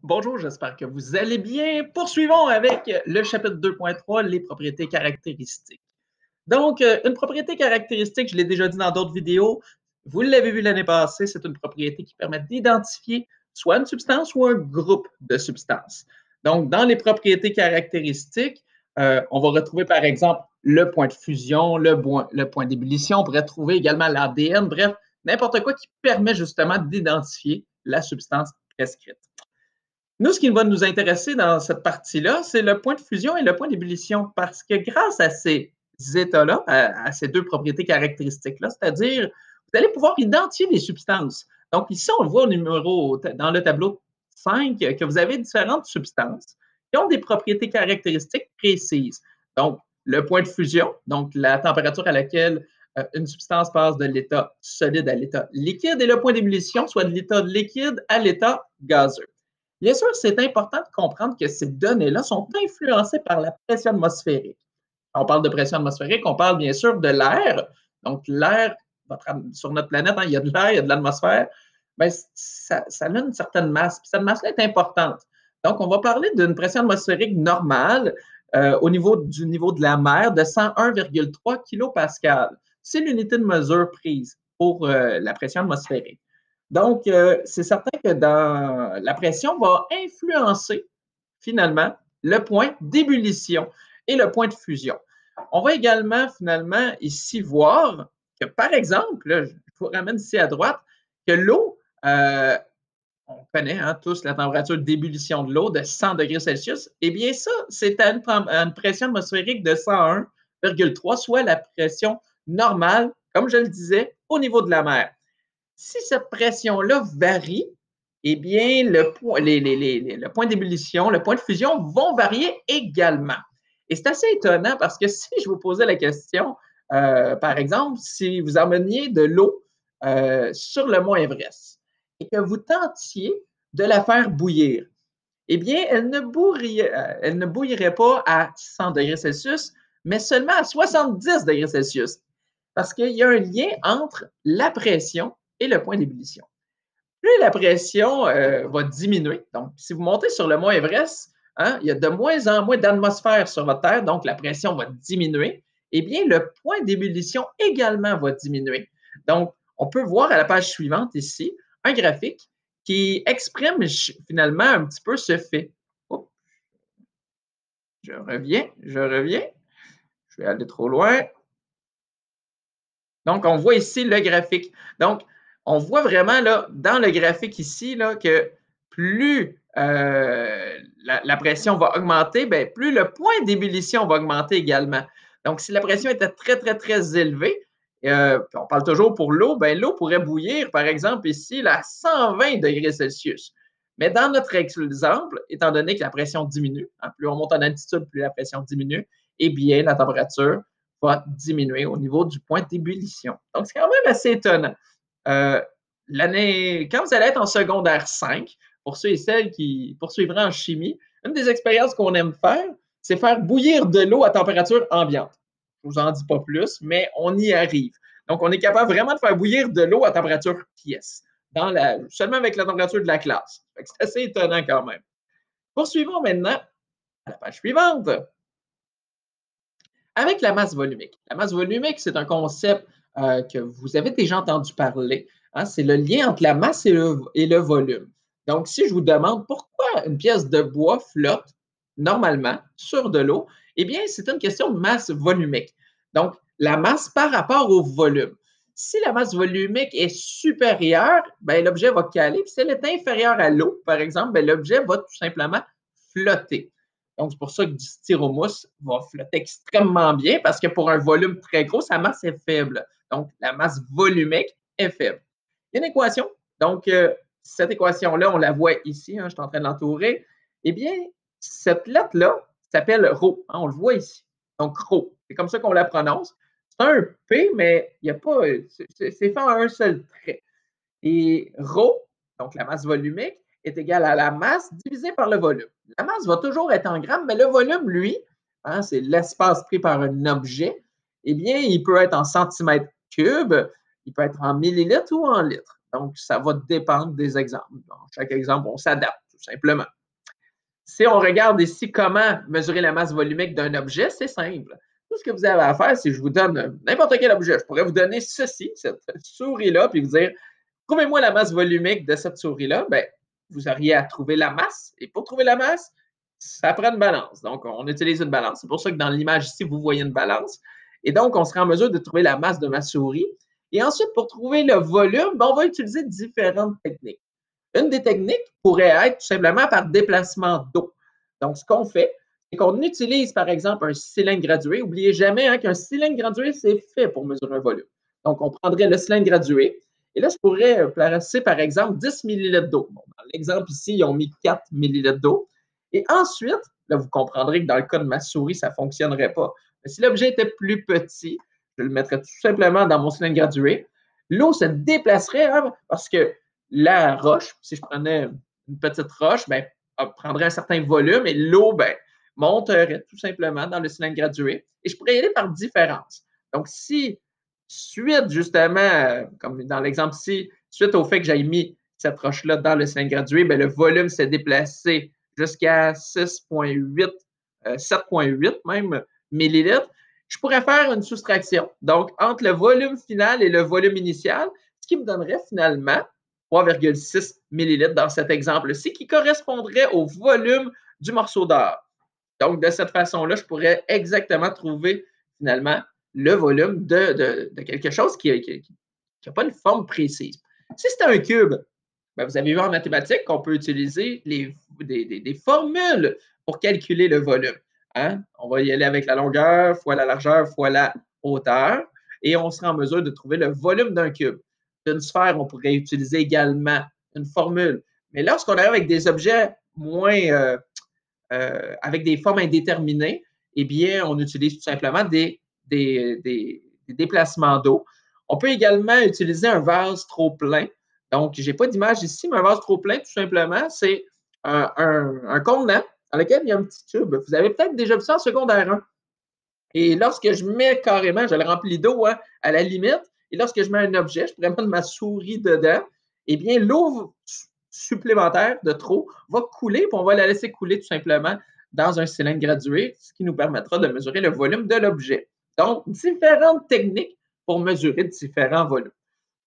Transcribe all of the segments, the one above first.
Bonjour, j'espère que vous allez bien. Poursuivons avec le chapitre 2.3, les propriétés caractéristiques. Donc, une propriété caractéristique, je l'ai déjà dit dans d'autres vidéos, vous l'avez vu l'année passée, c'est une propriété qui permet d'identifier soit une substance ou un groupe de substances. Donc, dans les propriétés caractéristiques, on va retrouver par exemple le point de fusion, le point d'ébullition, on pourrait trouver également l'ADN, bref, n'importe quoi qui permet justement d'identifier la substance prescrite. Nous, ce qui va nous intéresser dans cette partie-là, c'est le point de fusion et le point d'ébullition, parce que grâce à ces états-là, à ces deux propriétés caractéristiques-là, c'est-à-dire, vous allez pouvoir identifier les substances. Donc, ici, on le voit dans le tableau 5, que vous avez différentes substances qui ont des propriétés caractéristiques précises. Donc, le point de fusion, donc la température à laquelle une substance passe de l'état solide à l'état liquide, et le point d'ébullition, soit de l'état liquide à l'état gazeux. Bien sûr, c'est important de comprendre que ces données-là sont influencées par la pression atmosphérique. Quand on parle de pression atmosphérique, on parle bien sûr de l'air. Donc, l'air, sur notre planète, il y a de l'air, il y a de l'atmosphère. Bien, ça a une certaine masse. Puis cette masse-là est importante. Donc, on va parler d'une pression atmosphérique normale du niveau de la mer de 101,3 kPa. C'est l'unité de mesure prise pour la pression atmosphérique. Donc, c'est certain que la pression va influencer finalement le point d'ébullition et le point de fusion. On va également finalement ici voir que, par exemple, là, je vous ramène ici à droite, que l'eau, on connaît tous la température d'ébullition de l'eau de 100 degrés Celsius, eh bien ça, c'est à une pression atmosphérique de 101,3, soit la pression normale, comme je le disais, au niveau de la mer. Si cette pression-là varie, eh bien, le point d'ébullition, le point de fusion vont varier également. Et c'est assez étonnant parce que si je vous posais la question, par exemple, si vous emmeniez de l'eau sur le mont Everest et que vous tentiez de la faire bouillir, eh bien, elle ne bouillirait pas à 100 degrés Celsius, mais seulement à 70 degrés Celsius. Parce qu'il y a un lien entre la pression et le point d'ébullition. Plus la pression va diminuer, donc si vous montez sur le mont Everest, il y a de moins en moins d'atmosphère sur votre Terre, donc la pression va diminuer, eh bien, le point d'ébullition également va diminuer. Donc, on peut voir à la page suivante ici un graphique qui exprime finalement un petit peu ce fait. Oups. Je reviens. Je vais aller trop loin. Donc, on voit ici le graphique. Donc, on voit vraiment là, dans le graphique ici là, que plus la pression va augmenter, bien, plus le point d'ébullition va augmenter également. Donc, si la pression était très, très, très élevée, on parle toujours pour l'eau, bien, l'eau pourrait bouillir, par exemple, ici, là, à 120 degrés Celsius. Mais dans notre exemple, étant donné que la pression diminue, plus on monte en altitude, plus la pression diminue, eh bien, la température va diminuer au niveau du point d'ébullition. Donc, c'est quand même assez étonnant. Quand vous allez être en secondaire 5, pour ceux et celles qui poursuivront en chimie, une des expériences qu'on aime faire, c'est faire bouillir de l'eau à température ambiante. Je ne vous en dis pas plus, mais on y arrive. Donc, on est capable vraiment de faire bouillir de l'eau à température pièce, seulement avec la température de la classe. C'est assez étonnant quand même. Poursuivons maintenant à la page suivante. Avec la masse volumique. La masse volumique, c'est un concept que vous avez déjà entendu parler. C'est le lien entre la masse et le volume. Donc, si je vous demande pourquoi une pièce de bois flotte normalement sur de l'eau, eh bien, c'est une question de masse volumique. Donc, la masse par rapport au volume. Si la masse volumique est supérieure, ben, l'objet va caler. Puis si elle est inférieure à l'eau, par exemple, ben, l'objet va tout simplement flotter. Donc, c'est pour ça que du styromousse va flotter extrêmement bien parce que pour un volume très gros, sa masse est faible. Donc, la masse volumique est faible. Il y a une équation. Donc, cette équation-là, on la voit ici. Je suis en train de l'entourer. Eh bien, cette lettre-là s'appelle ρ. On le voit ici. Donc, ρ. C'est comme ça qu'on la prononce. C'est un P, mais il n'y a pas. C'est fait en un seul trait. Et ρ, donc la masse volumique, est égale à la masse divisée par le volume. La masse va toujours être en grammes, mais le volume, lui, c'est l'espace pris par un objet, eh bien, il peut être en centimètres cubes, il peut être en millilitres ou en litres. Donc, ça va dépendre des exemples. Dans chaque exemple, on s'adapte. tout simplement. Si on regarde ici comment mesurer la masse volumique d'un objet, c'est simple. Tout ce que vous avez à faire, c'est que je vous donne n'importe quel objet. Je pourrais vous donner ceci, cette souris-là, puis vous dire, trouvez-moi la masse volumique de cette souris-là. Bien, vous auriez à trouver la masse. Et pour trouver la masse, ça prend une balance. Donc, on utilise une balance. C'est pour ça que dans l'image ici, vous voyez une balance. Et donc, on sera en mesure de trouver la masse de ma souris. Et ensuite, pour trouver le volume, ben, on va utiliser différentes techniques. Une des techniques pourrait être tout simplement par déplacement d'eau. Donc, ce qu'on fait, c'est qu'on utilise, par exemple, un cylindre gradué. N'oubliez jamais hein, qu'un cylindre gradué, c'est fait pour mesurer un volume. Donc, on prendrait le cylindre gradué. Et là, je pourrais placer, par exemple, 10 ml d'eau. Bon, dans l'exemple ici, ils ont mis 4 ml d'eau. Et ensuite, là, vous comprendrez que dans le cas de ma souris, ça ne fonctionnerait pas. Mais si l'objet était plus petit, je le mettrais tout simplement dans mon cylindre gradué. L'eau se déplacerait hein, parce que la roche, si je prenais une petite roche, ben, prendrait un certain volume et l'eau ben, monterait tout simplement dans le cylindre gradué. Et je pourrais y aller par différence. Donc, si suite justement, comme dans l'exemple ici, suite au fait que j'ai mis cette roche-là dans le cylindre gradué, ben, le volume s'est déplacé jusqu'à 6,8, 7,8 même millilitres, je pourrais faire une soustraction. Donc, entre le volume final et le volume initial, ce qui me donnerait finalement 3,6 millilitres dans cet exemple-ci, qui correspondrait au volume du morceau d'or. Donc, de cette façon-là, je pourrais exactement trouver finalement le volume de quelque chose qui n'a pas une forme précise. Si c'est un cube, ben, vous avez vu en mathématiques qu'on peut utiliser des formules pour calculer le volume. Hein? On va y aller avec la longueur fois la largeur fois la hauteur et on sera en mesure de trouver le volume d'un cube. D'une sphère, on pourrait utiliser également une formule. Mais lorsqu'on arrive avec des objets moins avec des formes indéterminées, eh bien, on utilise tout simplement des déplacements d'eau. On peut également utiliser un vase trop plein. Donc, je n'ai pas d'image ici, mais un vase trop plein, tout simplement, c'est un contenant dans lequel il y a un petit tube. Vous avez peut-être déjà vu ça en secondaire 1. Et lorsque je mets carrément, je le remplis d'eau hein, à la limite, et lorsque je mets un objet, je pourrais mettre ma souris dedans, eh bien, l'eau supplémentaire de trop va couler, puis on va la laisser couler tout simplement dans un cylindre gradué, ce qui nous permettra de mesurer le volume de l'objet. Donc, différentes techniques pour mesurer différents volumes.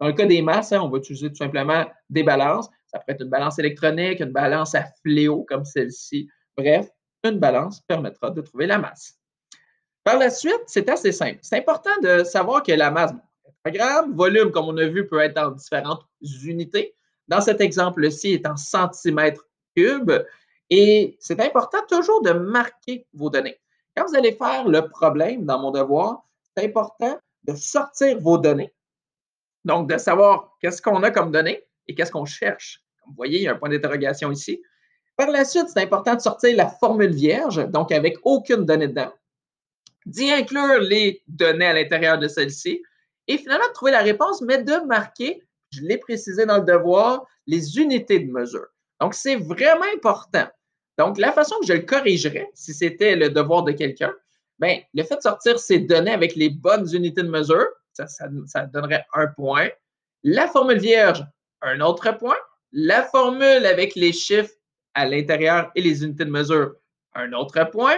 Dans le cas des masses, hein, on va utiliser tout simplement des balances. Ça peut être une balance électronique, une balance à fléau comme celle-ci. Bref, une balance permettra de trouver la masse. Par la suite, c'est assez simple. C'est important de savoir que la masse, un gramme, volume, comme on a vu, peut être en différentes unités. Dans cet exemple-ci, est en centimètres cubes. Et c'est important toujours de marquer vos données. Quand vous allez faire le problème dans mon devoir, c'est important de sortir vos données. Donc, de savoir qu'est-ce qu'on a comme données et qu'est-ce qu'on cherche. Comme vous voyez, il y a un point d'interrogation ici. Par la suite, c'est important de sortir la formule vierge, donc avec aucune donnée dedans, d'y inclure les données à l'intérieur de celle-ci et finalement de trouver la réponse, mais de marquer, je l'ai précisé dans le devoir, les unités de mesure. Donc, c'est vraiment important. Donc, la façon que je le corrigerais, si c'était le devoir de quelqu'un, bien, le fait de sortir ces données avec les bonnes unités de mesure, ça donnerait un point. La formule vierge, un autre point. La formule avec les chiffres à l'intérieur et les unités de mesure, un autre point.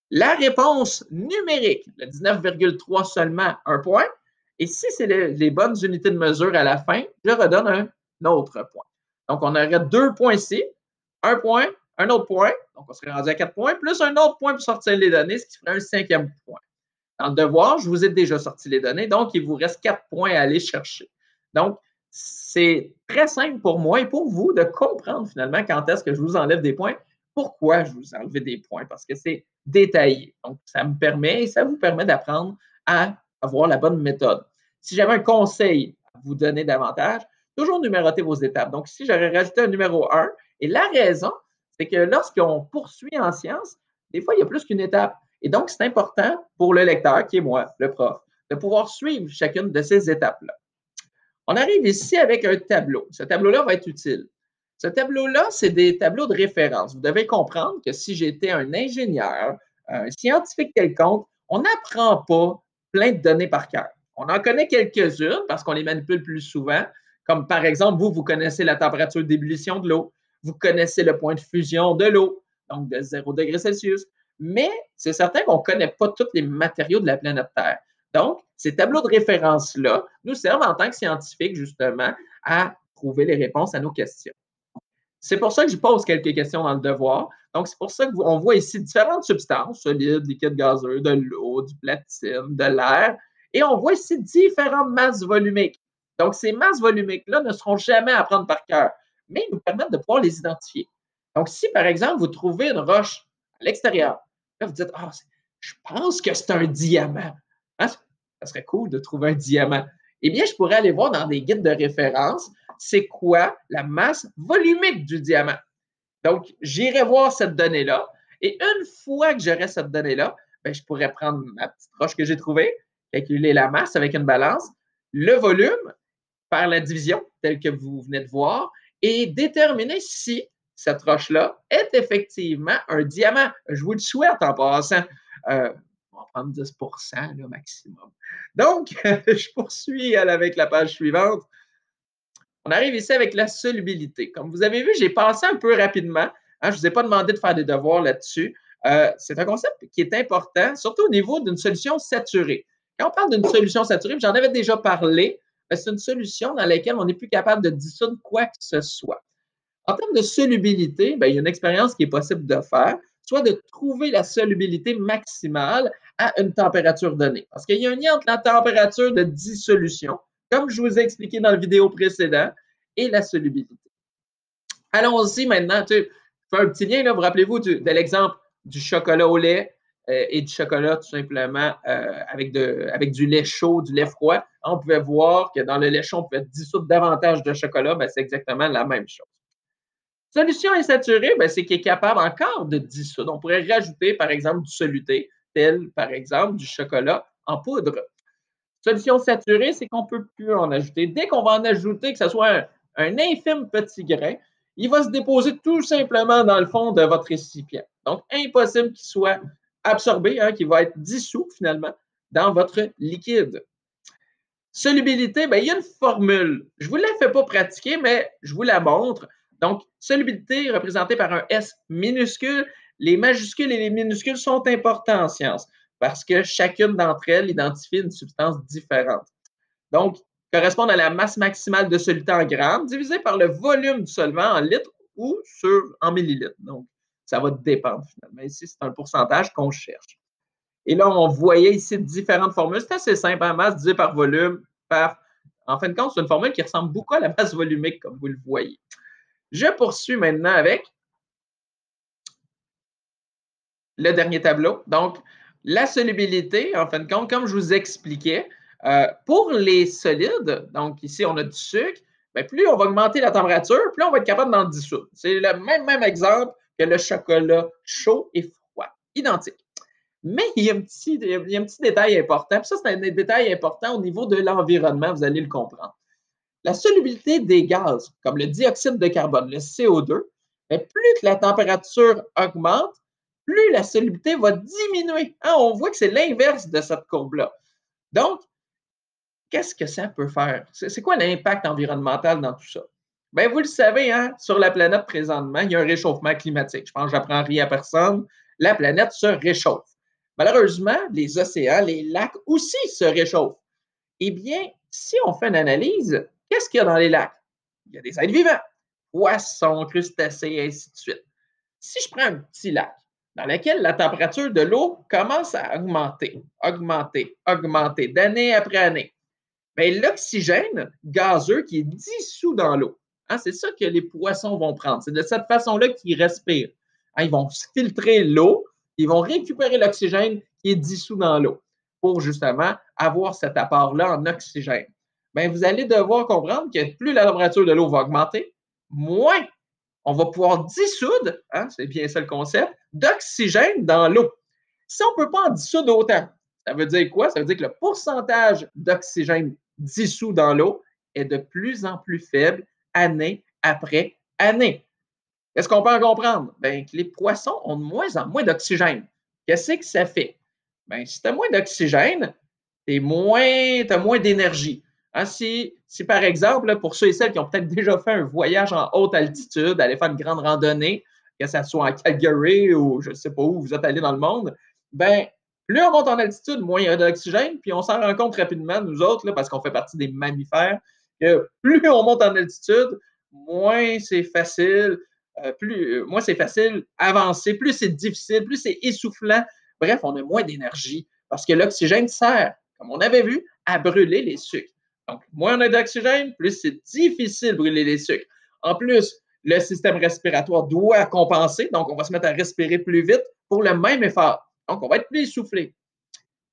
La réponse numérique, le 19,3 seulement, un point. Et si c'est les bonnes unités de mesure à la fin, je redonne un autre point. Donc, on aurait 2 points ici, un point, un autre point. Donc, on serait rendu à 4 points, plus un autre point pour sortir les données, ce qui ferait un 5e point. Dans le devoir, je vous ai déjà sorti les données, donc il vous reste 4 points à aller chercher. Donc, c'est très simple pour moi et pour vous de comprendre finalement quand est-ce que je vous enlève des points, pourquoi je vous enlève des points, parce que c'est détaillé. Donc, ça me permet et ça vous permet d'apprendre à avoir la bonne méthode. Si j'avais un conseil à vous donner davantage, toujours numéroter vos étapes. Donc, ici, j'aurais rajouté un numéro 1. Et la raison, c'est que lorsqu'on poursuit en sciences, des fois, il y a plus qu'une étape. Et donc, c'est important pour le lecteur, qui est moi, le prof, de pouvoir suivre chacune de ces étapes-là. On arrive ici avec un tableau. Ce tableau-là va être utile. Ce tableau-là, c'est des tableaux de référence. Vous devez comprendre que si j'étais un ingénieur, un scientifique quelconque, on n'apprend pas plein de données par cœur. On en connaît quelques-unes parce qu'on les manipule plus souvent, comme par exemple, vous connaissez la température d'ébullition de l'eau. vous connaissez le point de fusion de l'eau, donc de 0 degrés Celsius. Mais c'est certain qu'on ne connaît pas tous les matériaux de la planète Terre. Donc, ces tableaux de référence-là nous servent en tant que scientifiques, justement, à trouver les réponses à nos questions. C'est pour ça que je pose quelques questions dans le devoir. Donc, c'est pour ça qu'on voit ici différentes substances, solides, liquides, gazeux, de l'eau, du platine, de l'air, et on voit ici différentes masses volumiques. Donc, ces masses volumiques-là ne seront jamais à prendre par cœur, mais ils nous permettent de pouvoir les identifier. Donc, si, par exemple, vous trouvez une roche à l'extérieur, là, vous dites, ah, je pense que c'est un diamant. Hein? Ça serait cool de trouver un diamant. Eh bien, je pourrais aller voir dans des guides de référence c'est quoi la masse volumique du diamant. Donc, j'irai voir cette donnée-là et une fois que j'aurai cette donnée-là, ben, je pourrais prendre ma petite roche que j'ai trouvée, calculer la masse avec une balance, le volume par la division, telle que vous venez de voir, et déterminer si cette roche-là est effectivement un diamant. Je vous le souhaite en passant. On va prendre 10 là, maximum. Donc, je poursuis avec la page suivante. On arrive ici avec la solubilité. Comme vous avez vu, j'ai passé un peu rapidement. Hein, je ne vous ai pas demandé de faire des devoirs là-dessus. C'est un concept qui est important, surtout au niveau d'une solution saturée. Quand on parle d'une solution saturée, j'en avais déjà parlé, c'est une solution dans laquelle on n'est plus capable de dissoudre quoi que ce soit. En termes de solubilité, il y a une expérience qui est possible de faire, soit de trouver la solubilité maximale à une température donnée. Parce qu'il y a un lien entre la température de dissolution, comme je vous ai expliqué dans la vidéo précédente, et la solubilité. Allons-y maintenant. Je fais un petit lien, là, vous rappelez-vous de l'exemple du chocolat au lait et du chocolat tout simplement avec du lait chaud, du lait froid. On pouvait voir que dans le lait chaud, on pouvait dissoudre davantage de chocolat. C'est exactement la même chose. Solution insaturée, c'est qu'il est capable encore de dissoudre. On pourrait rajouter, par exemple, du soluté, tel, par exemple, du chocolat en poudre. Solution saturée, c'est qu'on ne peut plus en ajouter. Dès qu'on va en ajouter, que ce soit un infime petit grain, il va se déposer tout simplement dans le fond de votre récipient. Donc, impossible qu'il soit absorbé, qu'il va être dissous finalement dans votre liquide. Solubilité, il y a une formule. Je ne vous la fais pas pratiquer, mais je vous la montre. Donc, solubilité représentée par un S minuscule. Les majuscules et les minuscules sont importants en science parce que chacune d'entre elles identifie une substance différente. Donc, correspondent à la masse maximale de soluté en grammes divisé par le volume du solvant en litres ou en millilitres. Donc, ça va dépendre finalement. Ici, c'est un pourcentage qu'on cherche. Et là, on voyait ici différentes formules. C'est assez simple, masse divisée par volume, en fin de compte, c'est une formule qui ressemble beaucoup à la masse volumique, comme vous le voyez. Je poursuis maintenant avec le dernier tableau. Donc, la solubilité, en fin de compte, comme je vous expliquais, pour les solides, donc ici, on a du sucre, plus on va augmenter la température, plus on va être capable d'en dissoudre. C'est le même exemple que le chocolat chaud et froid, identique. Mais il y a un petit détail important. Puis ça, c'est un détail important au niveau de l'environnement, vous allez le comprendre. La solubilité des gaz, comme le dioxyde de carbone, le CO2, plus que la température augmente, plus la solubilité va diminuer. Hein, on voit que c'est l'inverse de cette courbe-là. Donc, qu'est-ce que ça peut faire? C'est quoi l'impact environnemental dans tout ça? Vous le savez, hein, sur la planète présentement, il y a un réchauffement climatique. Je pense que je n'apprends rien à personne. La planète se réchauffe. Malheureusement, les océans, les lacs aussi se réchauffent. Eh bien, si on fait une analyse, qu'est-ce qu'il y a dans les lacs? Il y a des êtres vivants, poissons, crustacés, et ainsi de suite. Si je prends un petit lac dans lequel la température de l'eau commence à augmenter d'année après année, l'oxygène gazeux qui est dissous dans l'eau, hein, c'est ça que les poissons vont prendre. C'est de cette façon-là qu'ils respirent. Hein, ils vont filtrer l'eau, ils vont récupérer l'oxygène qui est dissous dans l'eau pour justement avoir cet apport-là en oxygène. Vous allez devoir comprendre que plus la température de l'eau va augmenter, moins on va pouvoir dissoudre, hein, c'est bien ça le concept, d'oxygène dans l'eau. Si on ne peut pas en dissoudre autant, ça veut dire quoi? Ça veut dire que le pourcentage d'oxygène dissous dans l'eau est de plus en plus faible année après année. Est-ce qu'on peut en comprendre? Que les poissons ont de moins en moins d'oxygène. Qu'est-ce que ça fait? Si tu as moins d'oxygène, tu as moins d'énergie. Hein, si par exemple, là, pour ceux et celles qui ont peut-être déjà fait un voyage en haute altitude, aller faire une grande randonnée, que ce soit en Calgary ou je ne sais pas où vous êtes allé dans le monde, ben, plus on monte en altitude, moins il y a d'oxygène, puis on s'en rend compte rapidement, nous autres, là, parce qu'on fait partie des mammifères, que plus on monte en altitude, moins c'est facile, moins c'est facile avancer, plus c'est difficile, plus c'est essoufflant. Bref, on a moins d'énergie parce que l'oxygène sert, comme on avait vu, à brûler les sucres. Donc, moins on a d'oxygène, plus c'est difficile de brûler les sucres. En plus, le système respiratoire doit compenser, donc on va se mettre à respirer plus vite pour le même effort. Donc, on va être plus essoufflé.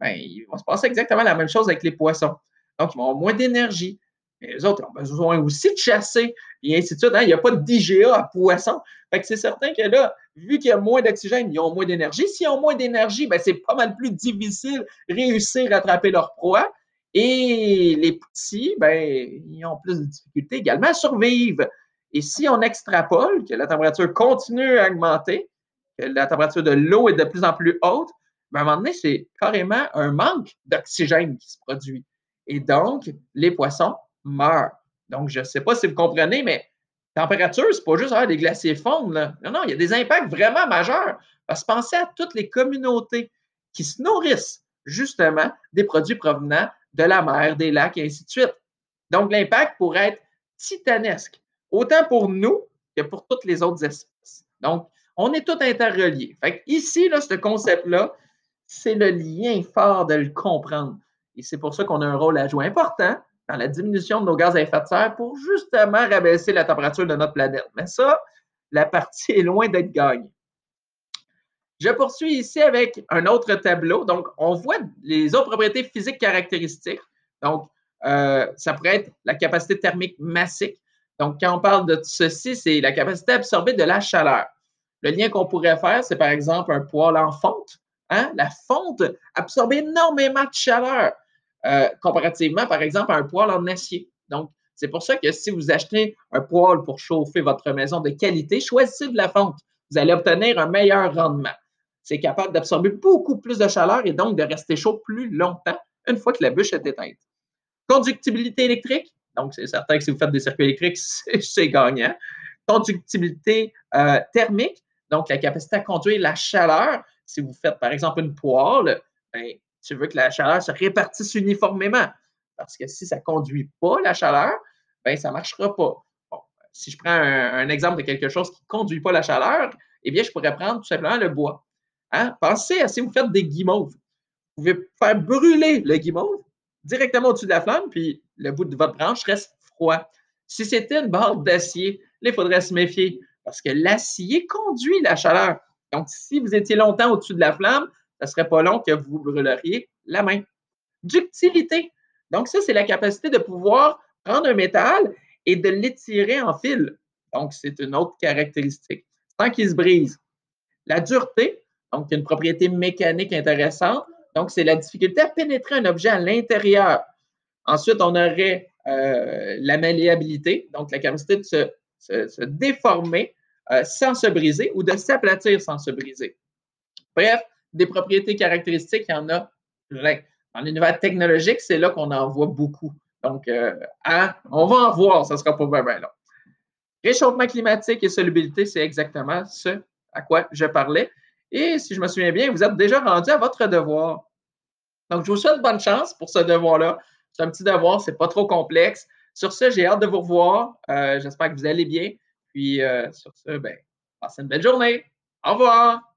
Ben, il va se passer exactement la même chose avec les poissons. Donc, ils vont avoir moins d'énergie. Les autres ont besoin aussi de chasser, et ainsi de suite. Hein? Il n'y a pas d'IGA à poisson. Fait que c'est certain que là, vu qu'il y a moins d'oxygène, ils ont moins d'énergie. S'ils ont moins d'énergie, ben, c'est pas mal plus difficile de réussir à attraper leur proie. Et les petits, ben, ils ont plus de difficultés également à survivre. Et si on extrapole, que la température continue à augmenter, que la température de l'eau est de plus en plus haute, ben, à un moment donné, c'est carrément un manque d'oxygène qui se produit. Et donc, les poissons meurent. Donc, je ne sais pas si vous comprenez, mais température, ce n'est pas juste des glaciers fondent. Là. Non, non, il y a des impacts vraiment majeurs. Parce que pensez à toutes les communautés qui se nourrissent justement des produits provenant de la mer, des lacs et ainsi de suite. Donc, l'impact pourrait être titanesque, autant pour nous que pour toutes les autres espèces. Donc, on est tous interreliés. Fait que ici, là, ce concept-là, c'est le lien fort de le comprendre. Et c'est pour ça qu'on a un rôle à jouer important dans la diminution de nos gaz à effet de serre pour justement rabaisser la température de notre planète. Mais ça, la partie est loin d'être gagnée. Je poursuis ici avec un autre tableau. Donc, on voit les autres propriétés physiques caractéristiques. Donc, ça pourrait être la capacité thermique massique. Donc, quand on parle de ceci, c'est la capacité à absorber de la chaleur. Le lien qu'on pourrait faire, c'est par exemple un poêle en fonte. Hein? La fonte absorbe énormément de chaleur comparativement, par exemple, à un poêle en acier. Donc, c'est pour ça que si vous achetez un poêle pour chauffer votre maison de qualité, choisissez de la fonte. Vous allez obtenir un meilleur rendement. C'est capable d'absorber beaucoup plus de chaleur et donc de rester chaud plus longtemps une fois que la bûche est éteinte. Conductibilité électrique, donc c'est certain que si vous faites des circuits électriques, c'est gagnant. Conductibilité thermique, donc la capacité à conduire la chaleur. Si vous faites par exemple une poêle, ben, tu veux que la chaleur se répartisse uniformément. Parce que si ça ne conduit pas la chaleur, ben, ça ne marchera pas. Bon, si je prends un exemple de quelque chose qui ne conduit pas la chaleur, eh bien, je pourrais prendre tout simplement le bois. Hein? Pensez à si vous faites des guimauves. Vous pouvez faire brûler le guimauve directement au-dessus de la flamme, puis le bout de votre branche reste froid. Si c'était une barre d'acier, là, il faudrait se méfier parce que l'acier conduit la chaleur. Donc, si vous étiez longtemps au-dessus de la flamme, ça ne serait pas long que vous brûleriez la main. Ductilité. Donc, ça, c'est la capacité de pouvoir prendre un métal et de l'étirer en fil. Donc, c'est une autre caractéristique, sans qu'il se brise. La dureté, donc, une propriété mécanique intéressante. Donc, c'est la difficulté à pénétrer un objet à l'intérieur. Ensuite, on aurait la malléabilité, donc la capacité de se déformer sans se briser ou de s'aplatir sans se briser. Bref, des propriétés caractéristiques, il y en a plein. Dans l'univers technologique, c'est là qu'on en voit beaucoup. Donc, on va en voir, ça ne sera pas bien long. Réchauffement climatique et solubilité, c'est exactement ce à quoi je parlais. Et si je me souviens bien, vous êtes déjà rendu à votre devoir. Donc, je vous souhaite bonne chance pour ce devoir-là. C'est un petit devoir, c'est pas trop complexe. Sur ce, j'ai hâte de vous revoir. J'espère que vous allez bien. Puis, sur ce, ben, passez une belle journée. Au revoir!